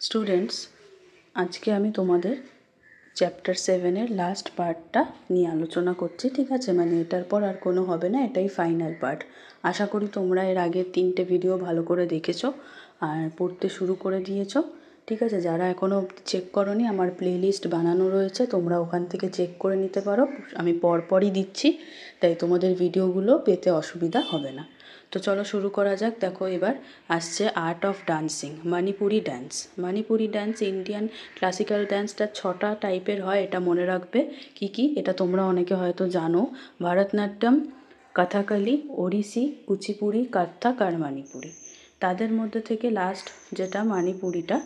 Students, আজকে আমি তোমাদের চ্যাপ্টার 7-এর লাস্ট পার্টটা নিয়ে আলোচনা করছি। ঠিক আছে, মানে এটার পর আর কোনো হবে না, এটাই ফাইনাল পার্ট। আশা করি তোমরা এর আগের 3টে ভিডিও ভালো করে দেখেছো আর পড়তে শুরু করে দিয়েছো। ঠিক আছে, যারা এখনও চেক করোনি আমার প্লেলিস্ট বানানো রয়েছে, তোমরা ওখান থেকে চেক করে নিতে পারো। আমি পরপরই দিচ্ছি, তাই তোমাদের ভিডিওগুলো পেতে অসুবিধা হবে না। তো চলো শুরু করা যাক। দেখো, এবার আসছে art of dancing, Manipuri dance. Manipuri dance Indian classical ডান্সটা 6টা টাইপের হয়, এটা মনে রাখবে। কি কি এটা তোমরা অনেকে হয়তো জানো: ভারতনাট্যম, কথাকলি, ওড়িশি, কুচিপুড়ি, কত্থক আর মণিপুরি। তাদের মধ্যে থেকে লাস্ট যেটা মণিপুরিটা,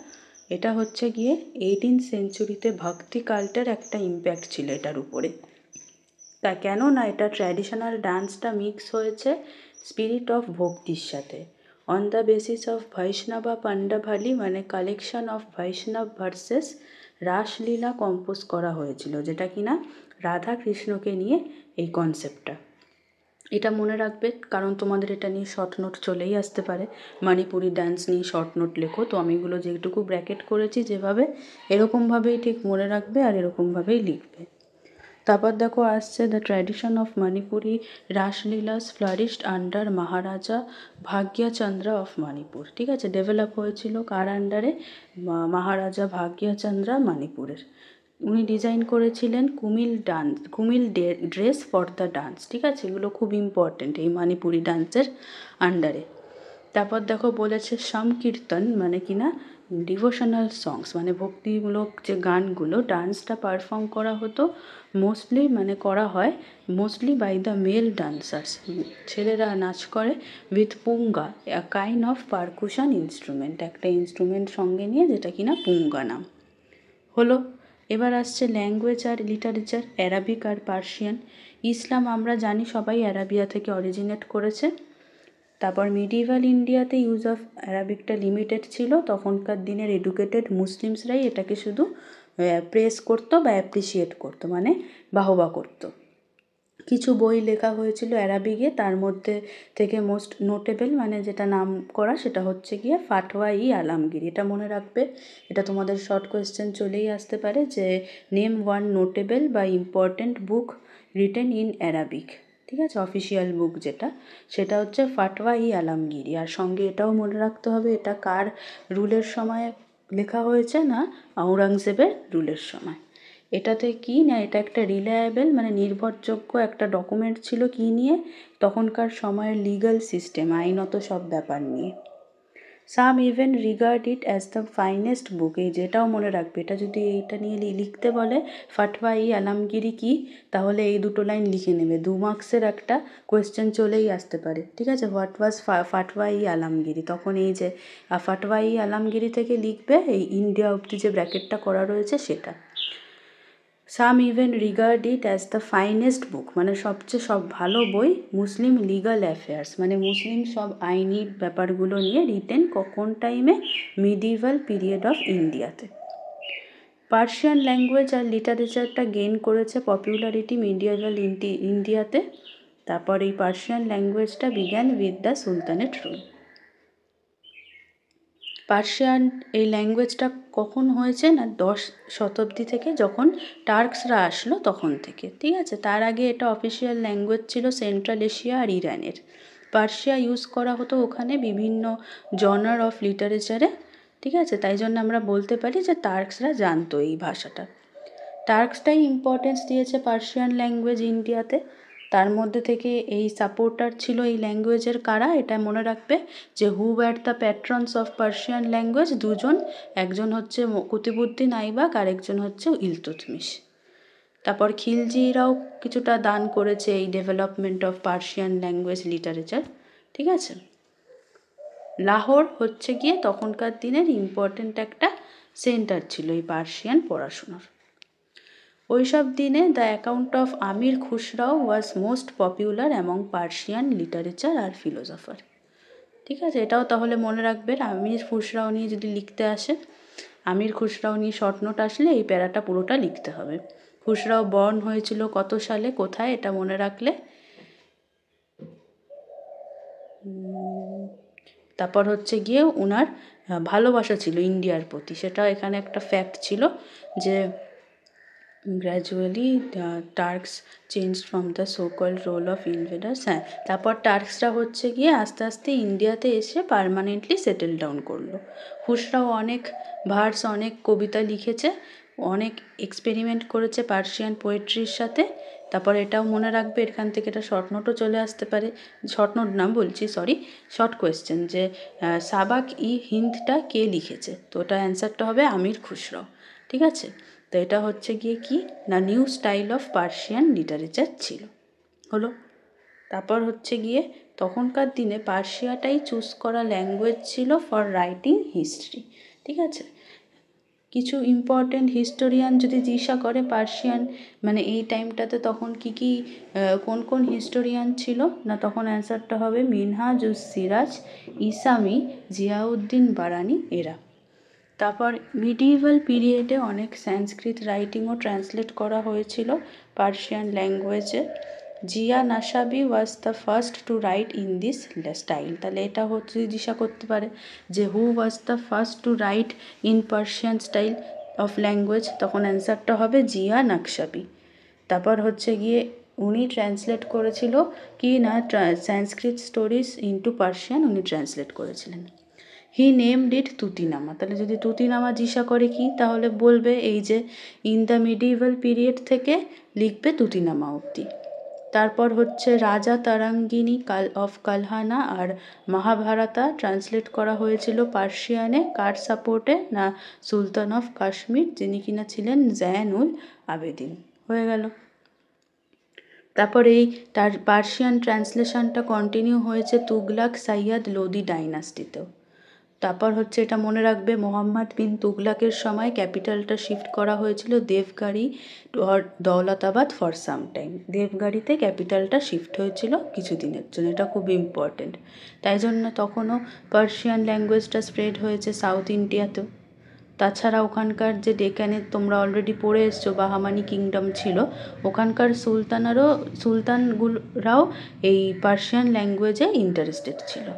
এটা হচ্ছে গিয়ে 18th সেঞ্চুরিতে ভক্তি কাল্টের একটা ইম্প্যাক্ট ছিল এটার উপরে। তা কেন না, এটা ট্র্যাডিশনাল ডান্সটা মিক্স হয়েছে স্পিরিট অফ ভক্তির সাথে। অন দ্য বেসিস অফ বৈষ্ণবা পাণ্ডাভালি, মানে কালেকশন অফ বৈষ্ণব ভার্সেস রাসলীলা কম্পোজ করা হয়েছিল, যেটা কিনা রাধা কৃষ্ণকে নিয়ে এই কনসেপ্টটা। এটা মনে রাখবে, কারণ তোমাদের এটা নিয়ে শর্ট নোট চলেই আসতে পারে। মণিপুরি ডান্স নিয়ে শর্ট নোট লেখো, তো আমি এগুলো যেটুকু ব্র্যাকেট করেছি যেভাবে, এরকমভাবেই ঠিক মনে রাখবে আর এরকমভাবেই লিখবে। তারপর দেখো আসছে the tradition of Manipuri Raslilas flourished under Maharaja Bhagyachandra of Manipur. ঠিক আছে, ডেভেলপ হয়েছিল কার আন্ডারে? মহারাজা ভাগ্যচন্দ্র মণিপুরের। উনি ডিজাইন করেছিলেন কুমিল ড্রেস ফর দ্য ডান্স। ঠিক আছে, এগুলো খুব ইম্পর্টেন্ট এই মণিপুরি ডান্সের আন্ডারে। তারপর দেখো বলেছে সংকীর্তন, মানে কিনা ডিভোশনাল সংস, মানে ভক্তিমূলক যে গানগুলো ডান্সটা পারফর্ম করা হতো মোস্টলি, মানে করা হয় mostly by the male dancers. ছেলেরা নাচ করে with Punga, a kind of percussion instrument, একটা ইনস্ট্রুমেন্ট সঙ্গে নিয়ে, যেটা কিনা পুঙ্গা নাম হলো। এবার আসছে ল্যাঙ্গুয়েজ আর লিটারেচার, অ্যারাবিক আর পার্সিয়ান। ইসলাম আমরা জানি সবাই অ্যারাবিয়া থেকে অরিজিনেট করেছে। তারপর মিডিভাল ইন্ডিয়াতে ইউজ অফ অ্যারাবিকটা লিমিটেড ছিল, তখনকার দিনের এডুকেটেড মুসলিমসরাই এটাকে শুধু প্রেস করতো বা অ্যাপ্রিসিয়েট করতো, মানে বাহবা করতো। কিছু বই লেখা হয়েছিল অ্যারাবিকে, তার মধ্যে থেকে মোস্ট নোটেবল, মানে যেটা নাম করা, সেটা হচ্ছে গিয়ে ফাতওয়া-ই আলমগীর। এটা মনে রাখবে, এটা তোমাদের শর্ট কোয়েশ্চেন চলেই আসতে পারে যে নেম ওয়ান নোটেবল বা important book written in Arabic. ঠিক আছে, অফিসিয়াল বুক যেটা, সেটা হচ্ছে ফাতওয়া-ই আলমগীরি। আর সঙ্গে এটাও মনে রাখতে হবে, এটা কার রুলের সময় লেখা হয়েছে? না, আওরঙ্গজেবের রুলের সময়। এটাতে কি না, এটা একটা রিলায়েবল, মানে নির্ভরযোগ্য একটা ডকুমেন্ট ছিল। কি নিয়ে? তখনকার সময়ের লিগ্যাল সিস্টেম, আইনত সব ব্যাপার নিয়ে। Some even regard it as the finest book. এই যেটাও মনে রাখবে, এটা যদি এইটা নিয়ে লিখতে বলে ফাতওয়া-ই আলমগীরি কি, তাহলে এই দুটো লাইন লিখে নেবে। 2 মার্কসের একটা কোয়েশ্চেন চলেই আসতে পারে। ঠিক আছে, হোয়াট ওয়াজ ফাতওয়া-ই আলমগীরি, তখন এই যে ফাতওয়া-ই আলমগীরি থেকে লিখবে এই ইন্ডিয়া অব্দি যে ব্র্যাকেটটা করা রয়েছে সেটা। Some even regard it as the finest book, মানে সবচেয়ে সব ভালো বই মুসলিম লিগাল অ্যাফেয়ার্স, মানে মুসলিম সব আইনি ব্যাপারগুলো নিয়ে রিটেন কোন টাইমে? মিডিভাল পিরিয়ড অফ ইন্ডিয়াতে। পার্সিয়ান ল্যাঙ্গুয়েজ আর লিটারেচারটা গেইন করেছে পপুলারিটি মিডিয়াভাল ইন্ডিয়াতে। তারপর এই পার্সিয়ান ল্যাঙ্গুয়েজটা began with the sultanate rule. Persian এই ল্যাঙ্গুয়েজটা কখন হয়েছে না, 10 শতাব্দী থেকে, যখন টার্কসরা আসলো তখন থেকে। ঠিক আছে, তার আগে এটা অফিসিয়াল ল্যাঙ্গুয়েজ ছিল সেন্ট্রাল এশিয়া আর ইরানের। পার্সিয়া ইউজ করা হতো ওখানে বিভিন্ন জনার অফ লিটারেচারে। ঠিক আছে, তাই জন্য আমরা বলতে পারি যে টার্কসরা জানতো এই ভাষাটা। টার্কসটাই ইম্পর্টেন্স দিয়েছে পার্সিয়ান ল্যাঙ্গুয়েজ ইন্ডিয়াতে। তার মধ্যে থেকে এই সাপোর্টার ছিল এই ল্যাঙ্গুয়েজের কারা, এটা মনে রাখবে যে who were the patrons of Persian language. দুজন, একজন হচ্ছে কুতুবউদ্দিন আইবাক আর একজন হচ্ছে ইলতুৎমিশ। তারপর খিলজিরাও কিছুটা দান করেছে এই development of Persian language literature. ঠিক আছে, লাহোর হচ্ছে গিয়ে তখনকার দিনের ইম্পর্টেন্ট একটা সেন্টার ছিল এই পার্সিয়ান পড়াশোনার। ওইসব দিনে the account of Amir Khusrau was most popular among Persian literature আর ফিলোসফার। ঠিক আছে, এটাও তাহলে মনে রাখবেন। আমির খুসরাও নিয়ে যদি লিখতে আসে, আমির খুসরাও নিয়ে শর্ট নোট আসলে এই প্যারাটা পুরোটা লিখতে হবে। খুসরাও বর্ন হয়েছিল কত সালে, কোথায়, এটা মনে রাখলে তারপর হচ্ছে গিয়ে ওনার ভালোবাসা ছিল ইন্ডিয়ার প্রতি, সেটা এখানে একটা ফ্যাক্ট ছিল যে gradually Turks change from the so called role of invaders. হ্যাঁ, তারপর টার্কসরা হচ্ছে গিয়ে আস্তে আস্তে ইন্ডিয়াতে এসে পার্মানেন্টলি সেটেল ডাউন করলো। খুশরাও অনেক ভার্স, অনেক কবিতা লিখেছে, অনেক এক্সপেরিমেন্ট করেছে পার্সিয়ান পোয়েট্রির সাথে। তারপর এটাও মনে রাখবে, এখান থেকে এটা শর্ট নোটও চলে আসতে পারে, শর্ট নোট না বলছি, সরি, শর্ট কোয়েশ্চেন, যে সাবাক ই হিন্দটা কে লিখেছে? তো ওটা অ্যান্সারটা হবে আমির খুসরো। ঠিক আছে, তো এটা হচ্ছে গিয়ে কি না new style of Persian literature ছিল, হলো। তারপর হচ্ছে গিয়ে তখনকার দিনে পার্সিয়াটাই চুজ করা ল্যাঙ্গুয়েজ ছিল ফর রাইটিং হিস্ট্রি। ঠিক আছে, কিছু ইম্পর্টেন্ট হিস্টোরিয়ান যদি জিজ্ঞাসা করে পার্সিয়ান মানে এই টাইমটাতে তখন কি কোন কোন হিস্টোরিয়ান ছিল, না তখন অ্যান্সারটা হবে মিনহাজুস সিরাজ, ইসামি, জিয়াউদ্দিন বারানি এরা। তারপর মিডিভাল পিরিয়ডে অনেক সংস্কৃত রাইটিংও ট্রান্সলেট করা হয়েছিল পার্সিয়ান ল্যাঙ্গুয়েজে। Zia Nasabi was the first to write in this style. তাহলে এটা হচ্ছে জিজ্ঞাসা করতে পারে যে who was the first to write in Persian style of language, তখন অ্যান্সারটা হবে জিয়া নাকশাবি। তারপর হচ্ছে গিয়ে উনি ট্রান্সলেট করেছিল কি না সংস্কৃত স্টোরিজ ইন্টু পার্সিয়ান উনি ট্রান্সলেট করেছিলেন। হি নেমড ইট তুতিনামা। তাহলে যদি তুতিনামা জিজ্ঞাসা করে কি, তাহলে বলবে এই যে ইন দ্য মিডিভাল পিরিয়ড থেকে লিখবে তুতিনামা অবধি। তারপর হচ্ছে রাজা তারাঙ্গিনী অফ কালহানা আর মহাভারতা ট্রান্সলেট করা হয়েছিল পার্সিয়ানে, কার সাপোর্টে? না সুলতান অফ কাশ্মীর, যিনি কিনা ছিলেন জয়নুল আবেদিন। হয়ে গেল। তারপর এই তার পার্সিয়ান ট্রান্সলেশনটা কন্টিনিউ হয়েছে তুগলাক সাইয়াদ লোদি ডাইনাস্টিতেও। তারপর হচ্ছে এটা মনে রাখবে মোহাম্মদ বিন তুগলাকের সময় ক্যাপিটালটা শিফট করা হয়েছিল দেবগাড়ি দৌলতাবাদ ফর সাম টাইম। দেবগাড়িতে ক্যাপিটালটা শিফট হয়েছিল কিছুদিনের জন্য, এটা খুব ইম্পর্টেন্ট। তাই জন্য তখনও পার্সিয়ান ল্যাঙ্গুয়েজটা স্প্রেড হয়েছে সাউথ ইন্ডিয়াতেও। তাছাড়া ওখানকার যে ডেকানের তোমরা অলরেডি পড়ে এসছো বাহামানি কিংডম ছিল, ওখানকার সুলতানগুলোরাও এই পার্সিয়ান ল্যাঙ্গুয়েজে ইন্টারেস্টেড ছিল।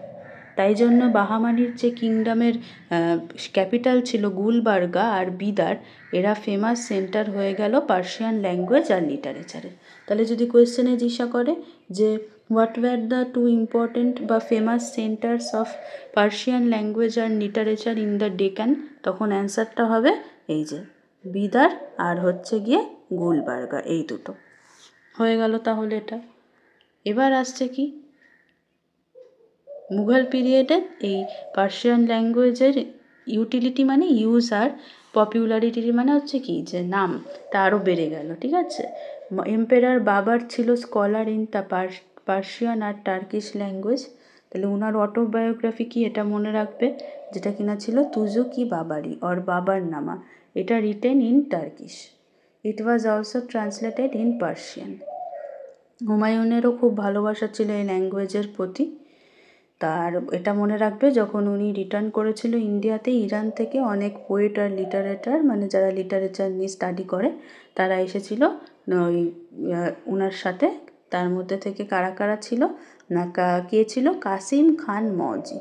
তাই জন্য বাহামানির যে কিংডমের ক্যাপিটাল ছিল গুলবার্গা আর বিদার, এরা ফেমাস সেন্টার হয়ে গেল পার্সিয়ান ল্যাঙ্গুয়েজ আর লিটারেচারে। তাহলে যদি কোয়েশ্চেনে জিজ্ঞাসা করে যে what were the two important বা famous centres of Persian language আর লিটারেচার ইন দ্য ডেকান, তখন অ্যান্সারটা হবে এই যে বিদার আর হচ্ছে গিয়ে গুলবার্গা, এই দুটো। হয়ে গেল তাহলে এটা। এবার আসছে কি মুঘল পিরিয়ডে এই পার্সিয়ান ল্যাঙ্গুয়েজের ইউটিলিটি মানে ইউজ আর পপুলারিটি মানে হচ্ছে কি যে নামটা আরও বেড়ে গেল। ঠিক আছে, এম্পেরার বাবার ছিল স্কলার ইন দ্য পার্সিয়ান আর টার্কিশ ল্যাঙ্গুয়েজ। তাহলে ওনার অটোবায়োগ্রাফি কি এটা মনে রাখবে, যেটা কিনা ছিল তুজু কি বাবারি অর বাবার নামা, এটা written in Turkish. It was also translated in Persian. হুমায়ুনেরও খুব ভালোবাসা ছিল এই ল্যাঙ্গুয়েজের প্রতি। তার এটা মনে রাখবে যখন উনি রিটার্ন করেছিল ইন্ডিয়াতে ইরান থেকে, অনেক পোয়েট আর লিটারেটার মানে যারা লিটারেচার নিয়ে স্টাডি করে তারা এসেছিল ওই ওনার সাথে। তার মধ্যে থেকে কারা কারা ছিল না কে ছিল? কাসিম খান মৌজি,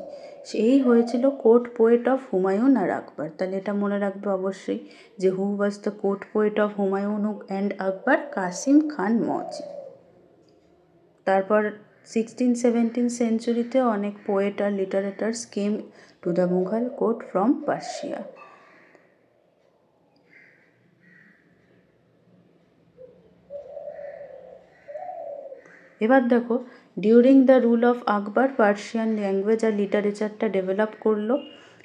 সেই হয়েছিল কোর্ট পোয়েট অফ হুমায়ুন আর আকবর। তাহলে এটা মনে রাখবে অবশ্যই যে who was the court poet of Humayun and Akbar? Qasim Khan Mauji. তারপর 16-17 সেঞ্চুরিতে অনেক পোয়েট আর litterateurs came to the Mughal court from Persia. এবার দেখো during the rule of Akbar Persian language আর লিটারেচারটা ডেভেলপ করলো।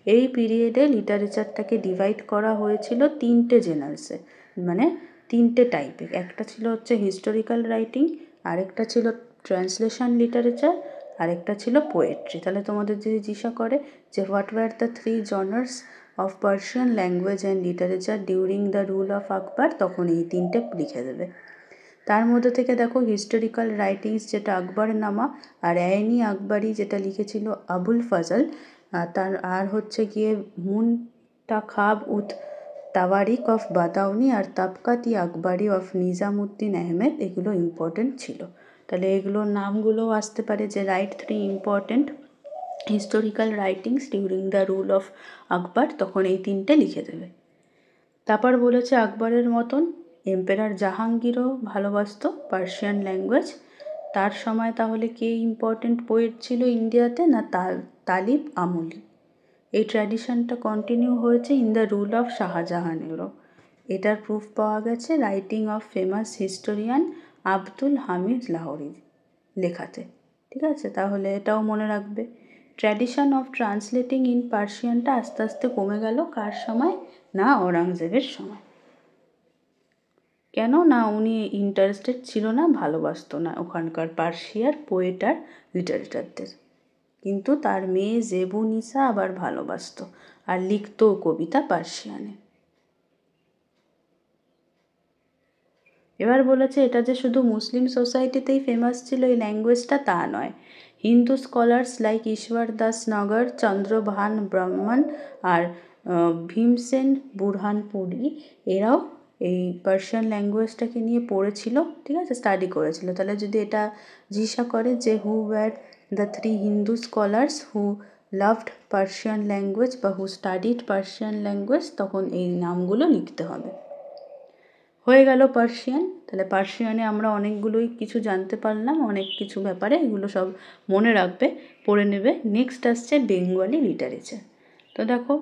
এই পিরিয়ডে লিটারেচারটাকে ডিভাইড করা হয়েছিল তিনটে জেনার্সে, মানে তিনটে টাইপে। একটা ছিল হচ্ছে হিস্টোরিক্যাল রাইটিং, আরেকটা ছিল ট্রান্সলেশন লিটারেচার, আরেকটা ছিল পোয়েট্রি। তাহলে তোমাদের যদি জিজ্ঞাসা করে যে what were the 3 genres of Persian language and literature during the rule of Akbar, তখন এই তিনটে লিখে দেবে। তার মধ্যে থেকে দেখো হিস্টোরিক্যাল রাইটিংস যেটা আকবর নামা আর আইনি আকবরী যেটা লিখেছিল আবুল ফজল, আর হচ্ছে গিয়ে মুনতাখাব উত তাওয়ারিক অফ বাদাউনি আর তাবকাত-ই আকবরী অফ নিজামুদ্দিন আহমেদ, এগুলো ইম্পর্টেন্ট ছিল। তাহলে এগুলোর নামগুলোও আসতে পারে যে right 3 important historical writings during the rule of Akbar, তখন এই 3টে লিখে দেবে। তারপর বলেছে আকবরের মতন এম্পেরার জাহাঙ্গীরও ভালোবাসত পার্সিয়ান ল্যাঙ্গুয়েজ। তার সময় তাহলে কে ইম্পর্টেন্ট পোয়েট ছিল ইন্ডিয়াতে? না তালিব আমলি। এই ট্র্যাডিশনটা কন্টিনিউ হয়েছে ইন দ্য রুল অফ শাহজাহানেরও। এটার প্রুফ পাওয়া গেছে writing of famous historian Abdul Hamid লাহোরির লেখাতে। ঠিক আছে, তাহলে এটাও মনে রাখবে। ট্র্যাডিশন অফ ট্রান্সলেটিং ইন পার্সিয়ানটা আস্তে আস্তে কমে গেল কার সময়? না ঔরঙ্গজেবের সময়। কেন না উনি ইন্টারেস্টেড ছিল না, ভালোবাসতো না ওখানকার পার্সিয়ার পোয়েট আর লিটারেচারদের। কিন্তু তার মেয়ে জেবুনিসা আবার ভালোবাসতো আর লিখতো কবিতা পার্সিয়ানে। এবার বলেছে এটা যে শুধু মুসলিম সোসাইটিতেই ফেমাস ছিল এই ল্যাঙ্গুয়েজটা তা নয়। হিন্দু স্কলার্স লাইক ঈশ্বর দাস নগর, চন্দ্রভান ব্রাহ্মণ আর ভীমসেন বুরহানপুরি এরাও এই পার্সিয়ান ল্যাঙ্গুয়েজটাকে নিয়ে পড়েছিল, ঠিক আছে, স্টাডি করেছিল। তাহলে যদি এটা জিজ্ঞাসা করে যে who were the 3 Hindu scholars who loved Persian language বা হু স্টাডিড পার্সিয়ান ল্যাঙ্গুয়েজ, তখন এই নামগুলো লিখতে হবে। হয়ে গেল পার্সিয়ান। তাহলে পার্সিয়ানে আমরা অনেকগুলোই কিছু জানতে পারলাম, অনেক কিছু ব্যাপারে, এগুলো সব মনে রাখবে, পড়ে নেবে। নেক্সট আসছে বেঙ্গলি লিটারেচার। তো দেখো,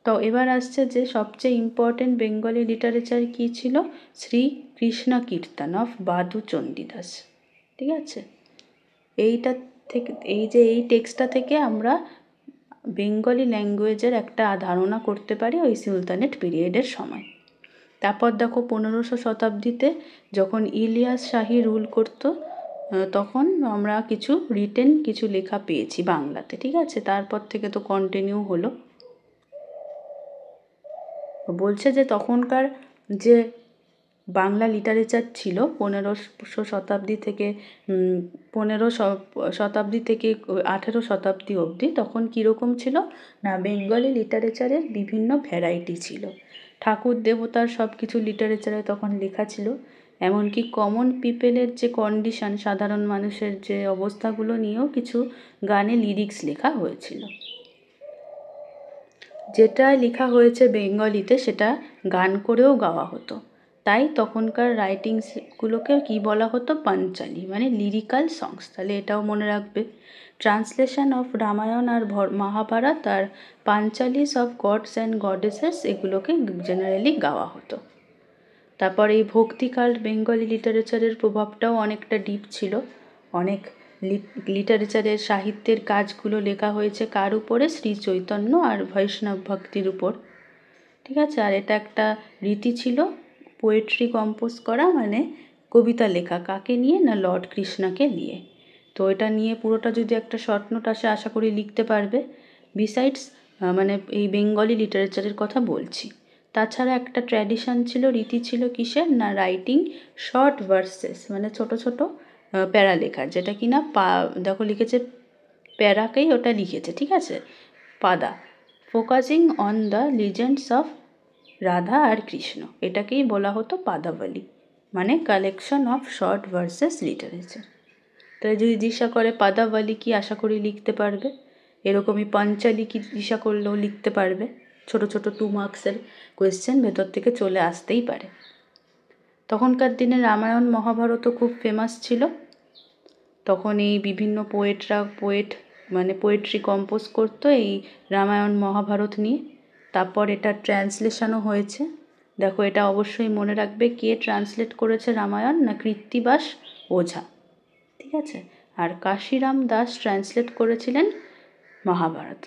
তো এবার আসছে যে সবচেয়ে ইম্পর্টেন্ট বেঙ্গলি লিটারেচার কী ছিল? শ্রী কৃষ্ণ কীর্তন অফ বাদু চণ্ডীদাস। ঠিক আছে, এইটা থেকে এই টেক্সটটা থেকে আমরা বেঙ্গলি ল্যাঙ্গুয়েজের একটা ধারণা করতে পারি ওই সুলতানেট পিরিয়ডের সময়। তারপর দেখো 1500 শতাব্দীতে যখন ইলিয়াস শাহী রুল করত, তখন আমরা কিছু রিটেন কিছু লেখা পেয়েছি বাংলাতে। ঠিক আছে, তারপর থেকে তো কন্টিনিউ হলো। বলছে যে তখনকার যে বাংলা লিটারেচার ছিল 1500 শতাব্দী থেকে 15 শতাব্দী থেকে 18 শতাব্দী অবধি, তখন কীরকম ছিল না বেঙ্গলি লিটারেচারের বিভিন্ন ভ্যারাইটি ছিল। ঠাকুর দেবতার সব কিছু লিটারেচারে তখন লেখা ছিল, এমনকি কমন পিপলের যে কন্ডিশন, সাধারণ মানুষের যে অবস্থাগুলো নিয়েও কিছু গানে লিরিক্স লেখা হয়েছিল। যেটা লেখা হয়েছে বেঙ্গলিতে সেটা গান করেও গাওয়া হতো। তাই তখনকার রাইটিংসগুলোকে কি বলা হতো? পাঞ্চালি, মানে লিরিক্যাল সংস। তাহলে এটাও মনে রাখবে। ট্রান্সলেশন অফ রামায়ণ আর মহাভারত আর panchalis of gods and goddesses, এগুলোকে জেনারেলি গাওয়া হতো। তারপর এই ভক্তিকাল বেঙ্গলি লিটারেচারের প্রভাবটাও অনেকটা ডিপ ছিল। অনেক লিটারেচারের সাহিত্যের কাজগুলো লেখা হয়েছে কার উপরে? শ্রী চৈতন্য আর বৈষ্ণব ভক্তির উপর। ঠিক আছে, আর এটা একটা রীতি ছিল পোয়েট্রি কম্পোজ করা, মানে কবিতা লেখা। কাকে নিয়ে? না লর্ড কৃষ্ণকে নিয়ে। তো এটা নিয়ে পুরোটা যদি একটা শর্ট নোট আসে আশা করি লিখতে পারবে। বিসাইডস মানে এই বেঙ্গলি লিটারেচারের কথা বলছি। তাছাড়া একটা ট্র্যাডিশন ছিল, রীতি ছিল কিসের? না রাইটিং শর্ট ভার্সেস, মানে ছোট ছোট প্যারা লেখার, যেটা কি না দেখো লিখেছে প্যারাকেই ওটা লিখেছে। ঠিক আছে, pada, focusing on the legends of Radha আর কৃষ্ণ, এটাকেই বলা হতো পাদাবলী, মানে collection of short verses literature. তাই যদি জিজ্ঞাসা করে পাদাবলী কি, আশা করি লিখতে পারবে। এরকমই পাঞ্চালি কি জিজ্ঞাসা করলেও লিখতে পারবে। ছোট ছোট 2 মার্কসের কোয়েশ্চেন ভেতর থেকে চলে আসতেই পারে। তখনকার দিনে রামায়ণ মহাভারতও খুব ফেমাস ছিল। তখন এই বিভিন্ন মানে পোয়েট্রি কম্পোজ করতো এই রামায়ণ মহাভারত নিয়ে। তারপর এটা ট্রান্সলেশনও হয়েছে। দেখো, এটা অবশ্যই মনে রাখবে, কে ট্রান্সলেট করেছে রামায়ণ? না কৃত্তিবাস ওঝা। ঠিক আছে, আর কাশিরাম দাস ট্রান্সলেট করেছিলেন মহাভারত।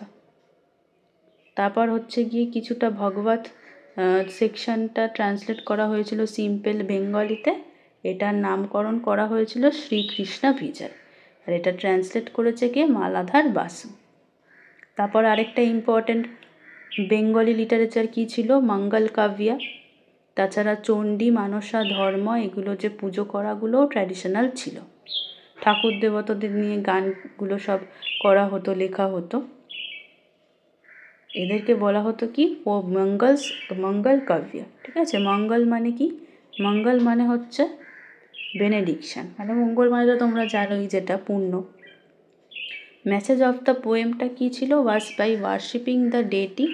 তারপর হচ্ছে গিয়ে কিছুটা ভগবত সেকশনটা ট্রান্সলেট করা হয়েছিল সিম্পল বেঙ্গলিতে। এটার নামকরণ করা হয়েছিল শ্রীকৃষ্ণ বিজয়, আর এটা ট্রান্সলেট করেছে কে? মালাধার বাসু। তারপর আরেকটা ইম্পর্টেন্ট বেঙ্গলি লিটারেচার কী ছিল? মঙ্গল কাব্য। তাছাড়া চণ্ডী, মানসা, ধর্ম, এগুলো যে পুজো করাগুলোও ট্র্যাডিশনাল ছিল। ঠাকুর দেবতাদের নিয়ে গানগুলো সব করা হতো, লেখা হতো। এদেরকে বলা হতো কি? ও মঙ্গল কাব্য। ঠিক আছে, মঙ্গল মানে কি? মঙ্গল মানে হচ্ছে বেনেডিকশন, মানে মঙ্গল মানে তো তোমরা জানোই যেটা পুণ্য। মেসেজ অফ দ্য পোয়েমটা কী ছিল? Was by worshipping the deity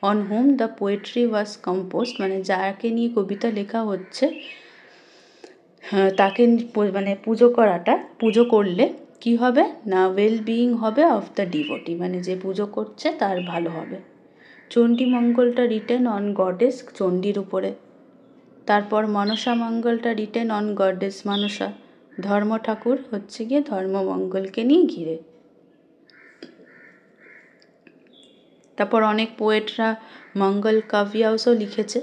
on whom the poetry was composed, মানে যাকে নিয়ে কবিতা লেখা হচ্ছে তাকে মানে পুজো করলে কি হবে না, ওয়েল বিইং হবে অফ দ্য ডিভোটি, মানে যে পুজো করছে তার ভালো হবে। চণ্ডী মঙ্গলটা রিটেন অন গডেস, চণ্ডীর উপরে। তারপর মনসা মঙ্গলটা written on goddess Manasa, Dharma Thakur হচ্ছে গিয়ে ধর্মমঙ্গলকে নিয়ে ঘিরে। তারপর অনেক পোয়েটরা মঙ্গল কাব্যাংশও লিখেছে।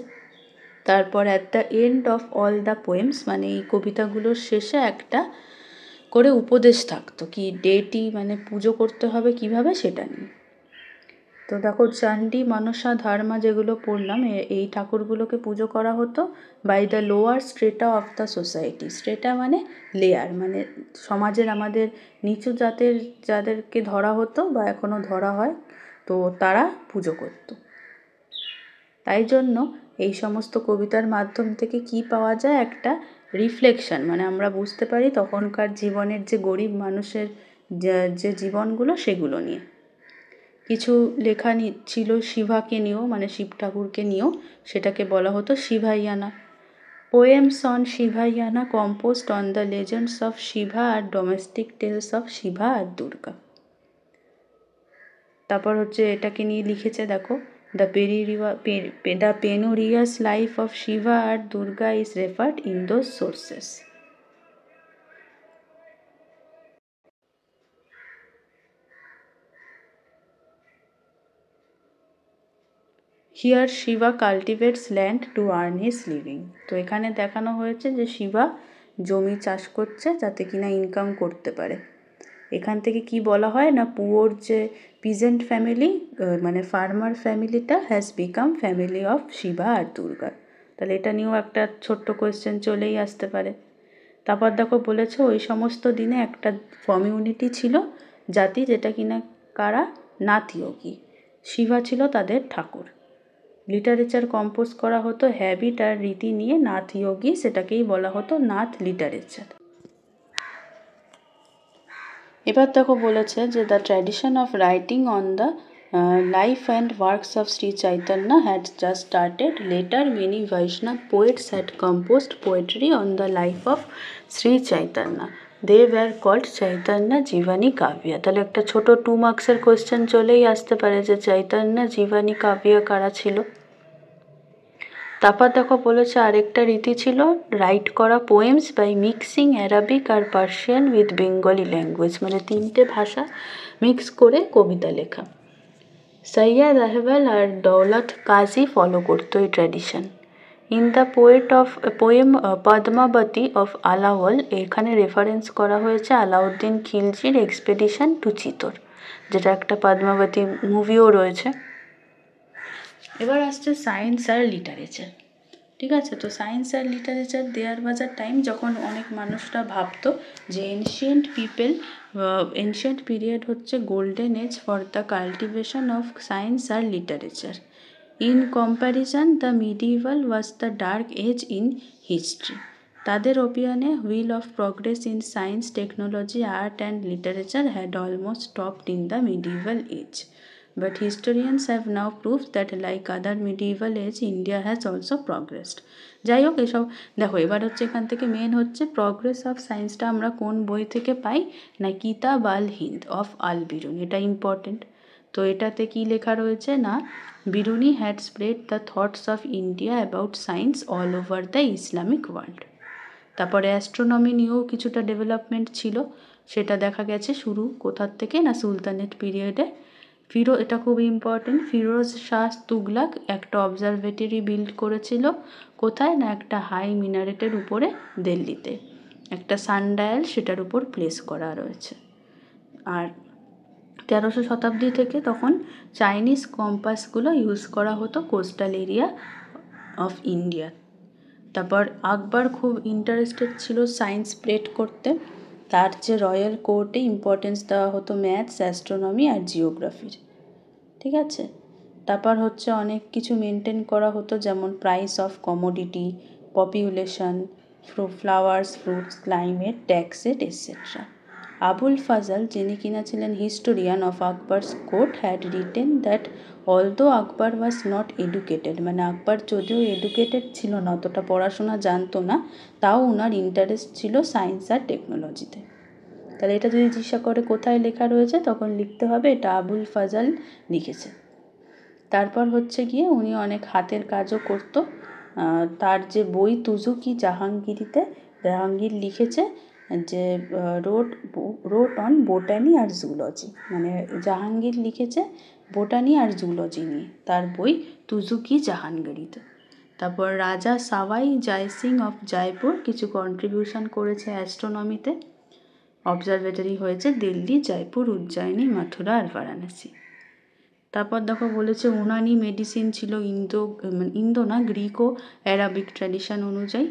তারপর at the end of all the poems, মানে এই কবিতাগুলোর শেষে একটা করে উপদেশ থাকতো, কি ডেটি মানে পুজো করতে হবে কিভাবে সেটা নিয়ে। তো দেখো চণ্ডী মনসা ধর্মা যেগুলো পড়লাম, এই ঠাকুরগুলোকে পুজো করা হতো by the lower strata of the society. Strata মানে লেয়ার, মানে সমাজের আমাদের নিচু জাতের যাদেরকে ধরা হতো বা এখনও ধরা হয়, তো তারা পুজো করত। তাই জন্য এই সমস্ত কবিতার মাধ্যম থেকে কি পাওয়া যায়, একটা রিফ্লেকশন, মানে আমরা বুঝতে পারি তখনকার জীবনের যে গরিব মানুষের যে জীবনগুলো সেগুলো নিয়ে। কিছু লেখা ছিল শিবাকে নিয়েও, মানে শিব ঠাকুরকে নিয়েও, সেটাকে বলা হতো Shivayana. Poems on Shivayana composed on the legends of Shiva আর ডোমেস্টিক টেলস অফ শিবা আর দুর্গা। তারপর হচ্ছে এটাকে নিয়ে লিখেছে দেখো, the penurious life of Shiva আর Durga is referred in those sources. Here Shiva cultivates land to earn his living. তো এখানে দেখানো হয়েছে যে শিবা জমি চাষ করছে যাতে কিনা ইনকাম করতে পারে। এখান থেকে কি বলা হয় না, পুয়োর যে পিজেন্ট ফ্যামিলি, মানে ফার্মার ফ্যামিলিটা has become family of Shiva আর দুর্গা। তাহলে এটা নিয়েও একটা ছোট্ট কোয়েশ্চেন চলেই আসতে পারে। তারপর দেখো বলেছে ওই সমস্ত দিনে একটা কমিউনিটি ছিল, জাতি, যেটা কিনা কারা, নাথ যোগী। শিবা ছিল তাদের ঠাকুর। লিটারেচার কম্পোজ করা হতো হ্যাবিট আর রীতি নিয়ে, নাথ যোগী, সেটাকেই বলা হতো নাথ লিটারেচার। এবার দেখো বলেছে যে the tradition of writing on the life and works of Shri Chaitanya had just started. Later many Vaishnava poets had composed poetry on the life of Shri Chaitanya. They were called Chaitanya Jivani Kavya. তাহলে একটা ছোট 2 মার্কসের কোয়েশ্চেন চলেই আসতে পারে যে চৈতন্য জীবনী কাব্য কারা ছিল। তারপর দেখো বলেছে আরেকটা রীতি ছিল রাইট করা পোয়েমস বাই মিক্সিং অ্যারাবিক আর পার্সিয়ান উইথ বেঙ্গলি ল্যাঙ্গুয়েজ, মানে 3টে ভাষা মিক্স করে কবিতা লেখা। সৈয়দ আহওয়াল আর দৌলত কাজী ফলো করতো এই tradition. In the poem Padmavati of Alaol, এখানে রেফারেন্স করা হয়েছে আলাউদ্দিন খিলজির এক্সপেডিশন টু চিতোর, যেটা একটা পদ্মাবতী মুভিও রয়েছে। এবার আসছে সায়েন্স আর লিটারেচার। ঠিক আছে, তো সায়েন্স আর literature there was a time যখন অনেক মানুষরা ভাবতো যে এনশিয়েন্ট পিরিয়ড হচ্ছে golden age for the cultivation of science আর literature. In comparison the medieval was the dark age in history. তাদের ওপিনিয়নে wheel of progress in science, technology, art and literature had almost stopped in the medieval age. But historians have now proved that like other medieval age, India has also progressed. যাই হোক, এসব দেখো এবার হচ্ছে এখান থেকে মেন হচ্ছে progress of সায়েন্সটা আমরা কোন বই থেকে পাই না, কিতাব আল হিন্দ অফ আল বিরুনি, এটা ইম্পর্টেন্ট। তো এটাতে কি লেখা রয়েছে না, বিরুনি had spread the thoughts of India about science all over the Islamic world. তারপরে অ্যাস্ট্রোনমি নিয়েও কিছুটা ডেভেলপমেন্ট ছিল, সেটা দেখা গেছে শুরু কোথার থেকে না, সুলতানেট পিরিয়ডে। এটা খুব ইম্পর্টেন্ট, ফিরোজ শাহ তুগলাক একটা অবজারভেটরি বিল্ড করেছিল, কোথায় না, একটা হাই মিনারেটের উপরে দিল্লিতে, একটা সানডায়াল সেটার উপর প্লেস করা রয়েছে। আর 1300 শতাব্দী থেকে তখন চাইনিজ কম্পাসগুলো ইউজ করা হতো কোস্টাল এরিয়া অফ ইন্ডিয়া। তারপর আকবর খুব ইন্টারেস্টেড ছিল সায়েন্স স্প্রেড করতে, তার যে রয়্যাল কোর্টে ইম্পর্টেন্স দেওয়া হতো ম্যাথস, অ্যাস্ট্রোনমি আর জিওগ্রাফির। ঠিক আছে, তারপর হচ্ছে অনেক কিছু মেনটেন করা হতো, যেমন price of commodity, population, flowers, fruits, climate, tax rate etcetera. Abul Fazl, যিনি কিনা ছিলেন historian of Akbar's court, had written that although Akbar was not educated, মানে আকবর যদিও এডুকেটেড ছিল না, অতটা পড়াশোনা জানতো না, তাও ওনার ইন্টারেস্ট ছিল সায়েন্স আর টেকনোলজিতে। তাহলে এটা যদি জিজ্ঞাসা করে কোথায় লেখা রয়েছে, তখন লিখতে হবে এটা আবুল ফাজল লিখেছে। তারপর হচ্ছে গিয়ে উনি অনেক হাতের কাজও করতো। তার যে বই তুজুকি জাহাঙ্গীরিতে জাহাঙ্গীর লিখেছে যে রোট অন বোটানি আর জুলজি, মানে জাহাঙ্গীর লিখেছে বোটানি আর জুলজি নিয়ে তার বই তুজুকি জাহাঙ্গীরিতে। তারপর রাজা সাওয়াই জয় সিং অফ জয়পুর কিছু কন্ট্রিবিউশন করেছে অ্যাস্ট্রোনমিতে। অবজারভেটরি হয়েছে দিল্লি, জয়পুর, উজ্জয়িনী, মথুরা আর বারাণসী। তারপর দেখো বলেছে উনানি মেডিসিন ছিল ইন্দো না গ্রিক ও অ্যারাবিক ট্র্যাডিশন অনুযায়ী।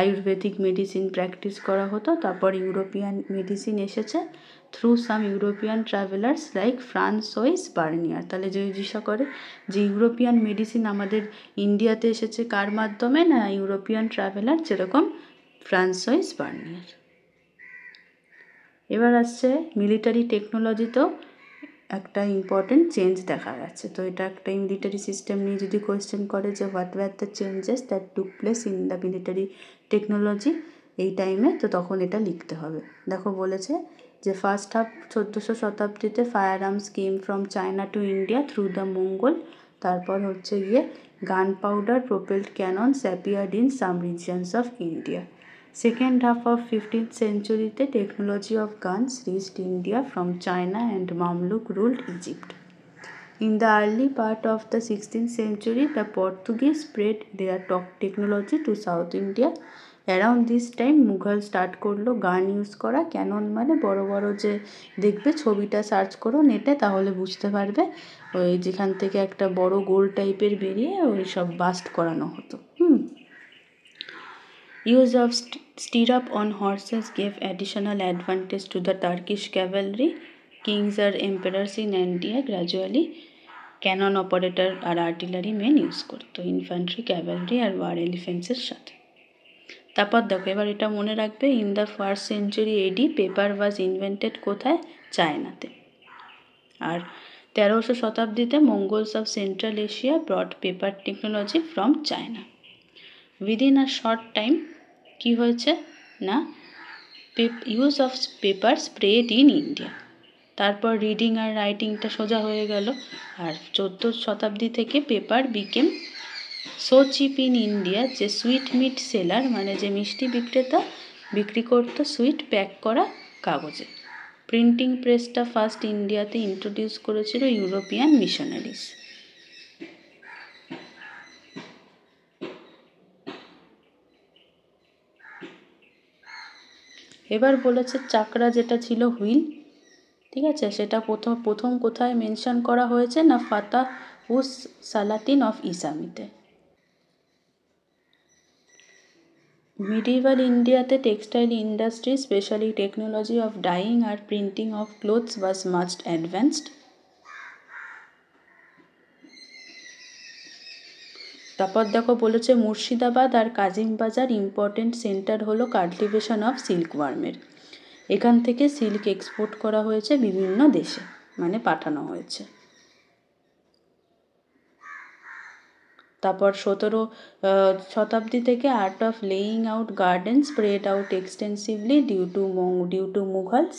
আয়ুর্বেদিক মেডিসিন প্র্যাকটিস করা হতো। তারপর ইউরোপিয়ান মেডিসিন এসেছে through some European travellers like Francois Bernier. তাহলে যদি জিজ্ঞাসা করে যে ইউরোপিয়ান মেডিসিন আমাদের ইন্ডিয়াতে এসেছে কার মাধ্যমে, না ইউরোপিয়ান ট্রাভেলার, যেরকম ফ্রান্সোইস বার্নিয়ার। এবার আসছে মিলিটারি টেকনোলজিতেও একটা ইম্পর্টেন্ট চেঞ্জ দেখা গেছে। তো এটা একটা মিলিটারি সিস্টেম নিয়ে যদি কোয়েশ্চেন করে যে what were the changes that took place in the military technology এই টাইমে, তো তখন এটা লিখতে হবে। দেখো বলেছে যে ফার্স্ট হাফ 1400 শতাব্দীতে firearms came from China to India through the Mongol. তারপর হচ্ছে গিয়ে gunpowder propelled cannons appeared in some regions of India. Second half of 15th century, the technology of guns reached India from China and Mamluk ruled Egypt. In the early part of the 16th century, the Portuguese spread their technology to South India. Around this time, Mughal start করলো গান use করা। Canon মানে বড় বড় যে দেখবে, ছবিটা search করো নেটে তাহলে বুঝতে পারবে, ওই যেখান থেকে একটা বড় গোল টাইপের বেরিয়ে ওই সব বাস্ট করানো হতো। Use of stirrup on horses gave additional advantage to the Turkish cavalry. Kings or emperors in India gradually cannon operator আর artillery men ইউজ করতো ইনফ্যান্ট্রি, ক্যাভেলরি আর ওয়ার এলিফেন্টসের সাথে। তারপর দেখো এবার এটা মনে রাখবে, in the first century AD paper was invented কোথায়, চায়নাতে। আর 1300 শতাব্দীতে Mongols of Central Asia brought paper technology from China. Within a short time কি হয়েছে না, use of paper spread in India. তারপর রিডিং আর রাইটিংটা সোজা হয়ে গেল। আর 14th শতাব্দী থেকে paper became so chip in India যে সুইট মিট সেলার, মানে যে মিষ্টি বিক্রেতা বিক্রি করতো সুইট প্যাক করা কাগজে। প্রিন্টিং প্রেসটা ফার্স্ট ইন্ডিয়াতে ইন্ট্রোডিউস করেছিল ইউরোপিয়ান মিশনারিজ। এবার বলেছে চাকরা যেটা ছিল হুইল, ঠিক আছে, সেটা প্রথম কোথায় মেনশন করা হয়েছে না ফাতাহ উস সালাতিন অফ ইসামিতে। মিডিভাল ইন্ডিয়াতে textile industry specially technology of dyeing আর printing of clothes was much advanced. তারপর দেখো বলেছে মুর্শিদাবাদ আর কাজিমবাজার ইম্পর্টেন্ট সেন্টার হলো কাল্টিভেশন অফ সিল্কওয়ার্মের। এখান থেকে সিল্ক এক্সপোর্ট করা হয়েছে বিভিন্ন দেশে, মানে পাঠানো হয়েছে। তারপর 17 শতাব্দী থেকে art of laying out garden spread out extensively due to Mughals.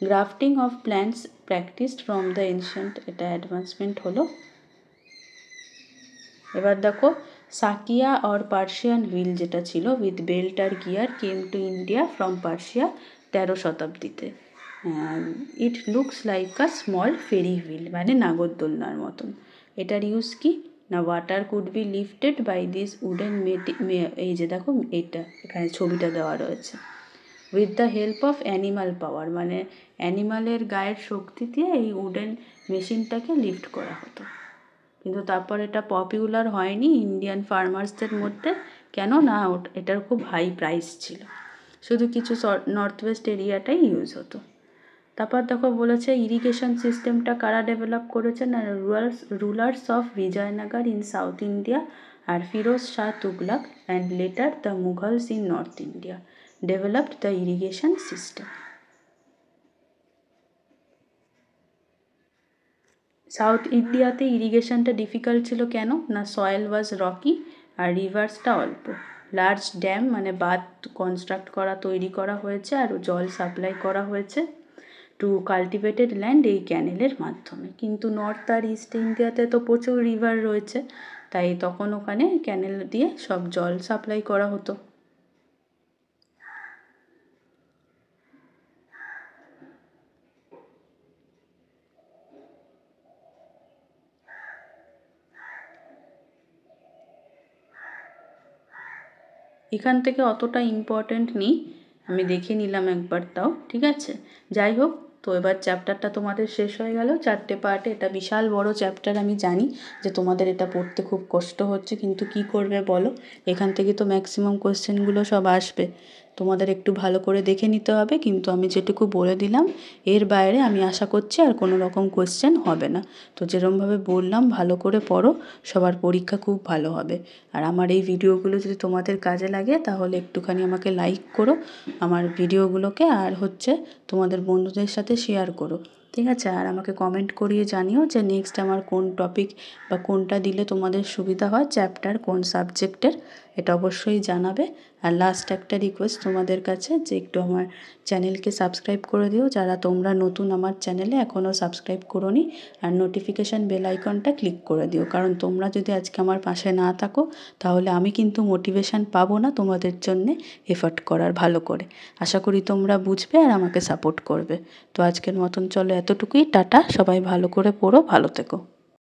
Grafting of plants practised from the ancient, এটা অ্যাডভান্সমেন্ট হলো। এবার দেখো সাকিয়া অর পার্সিয়ান হুইল যেটা ছিল উইথ বেল্ট আর gear came to India from Persia 13 শতাব্দীতে। It looks like a small ferris wheel, মানে নাগরদোলনার মতন। এটার ইউজ কি না water could be lifted by this wooden এই যে দেখো এইটা এখানে ছবিটা দেওয়া রয়েছে, with the help of animal power, মানে অ্যানিমালের গায়ের শক্তি দিয়ে এই উডেন মেশিনটাকে লিফট করা হতো। কিন্তু তারপর এটা পপুলার হয়নি ইন্ডিয়ান ফার্মার্সদের মধ্যে, কেন না এটার খুব হাই প্রাইস ছিল, শুধু কিছু নর্থ ওয়েস্ট এরিয়াটাই ইউজ হতো। তারপর দেখো বলেছে ইরিগেশন সিস্টেমটা কারা ডেভেলপ করেছে না rulers of Vijayanagar in South India আর Firoz Shah Tughlaq and later the Mughals in North India developed the irrigation system. South ইন্ডিয়াতে ইরিগেশনটা ডিফিকাল্ট ছিল কেন? না সয়েল ওয়াজ রকি আর রিভার্সটা অল্প। লার্জ ড্যাম মানে বাঁধ কনস্ট্রাক্ট করা, তৈরি করা হয়েছে আর জল সাপ্লাই করা হয়েছে টু কাল্টিভেটেড ল্যান্ড এই ক্যানেলের মাধ্যমে। কিন্তু নর্থ আর ইস্ট ইন্ডিয়াতে তো প্রচুর রিভার রয়েছে, তাই তখন ওখানে ক্যানেল দিয়ে সব জল সাপ্লাই করা হতো। এখান থেকে অতটা ইম্পর্ট্যান্ট নেই, আমি দেখে নিলাম একবার তাও, ঠিক আছে। যাই হোক, তো এবার চ্যাপ্টারটা তোমাদের শেষ হয়ে গেল 4টে পার্টে। এটা বিশাল বড় চ্যাপ্টার, আমি জানি যে তোমাদের এটা পড়তে খুব কষ্ট হচ্ছে, কিন্তু কি করবে বলো, এখান থেকে তো ম্যাক্সিমাম কোয়েশ্চেনগুলো সব আসবে, তোমাদের একটু ভালো করে দেখে নিতে হবে। কিন্তু আমি যেটুকু বলে দিলাম এর বাইরে আমি আশা করছি আর কোনো রকম কোয়েশ্চেন হবে না। তো যেরমভাবে বললাম ভালো করে পড়ো, সবার পরীক্ষা খুব ভালো হবে। আর আমার এই ভিডিওগুলো যদি তোমাদের কাজে লাগে তাহলে একটুখানি আমাকে লাইক করো আমার ভিডিওগুলোকে, আর তোমাদের বন্ধুদের সাথে শেয়ার করো, ঠিক আছে। আর আমাকে কমেন্ট করিয়ে জানিও যে নেক্সট আমার কোন টপিক বা কোনটা দিলে তোমাদের সুবিধা হয়, চ্যাপ্টার কোন সাবজেক্টের, এটা অবশ্যই জানাবে। আর লাস্ট একটা রিকোয়েস্ট তোমাদের কাছে যে একটু আমার চ্যানেলকে সাবস্ক্রাইব করে দিও, যারা তোমরা নতুন আমার চ্যানেলে এখনও সাবস্ক্রাইব করোনি, আর নোটিফিকেশান বেল আইকনটা ক্লিক করে দিও, কারণ তোমরা যদি আজকে আমার পাশে না থাকো তাহলে আমি কিন্তু মোটিভেশান পাবো না তোমাদের জন্যে এফর্ট করার ভালো করে। আশা করি তোমরা বুঝবে আর আমাকে সাপোর্ট করবে। তো আজকের মতন চলো এতটুকুই, টাটা, সবাই ভালো করে পড়ো, ভালো থেকো।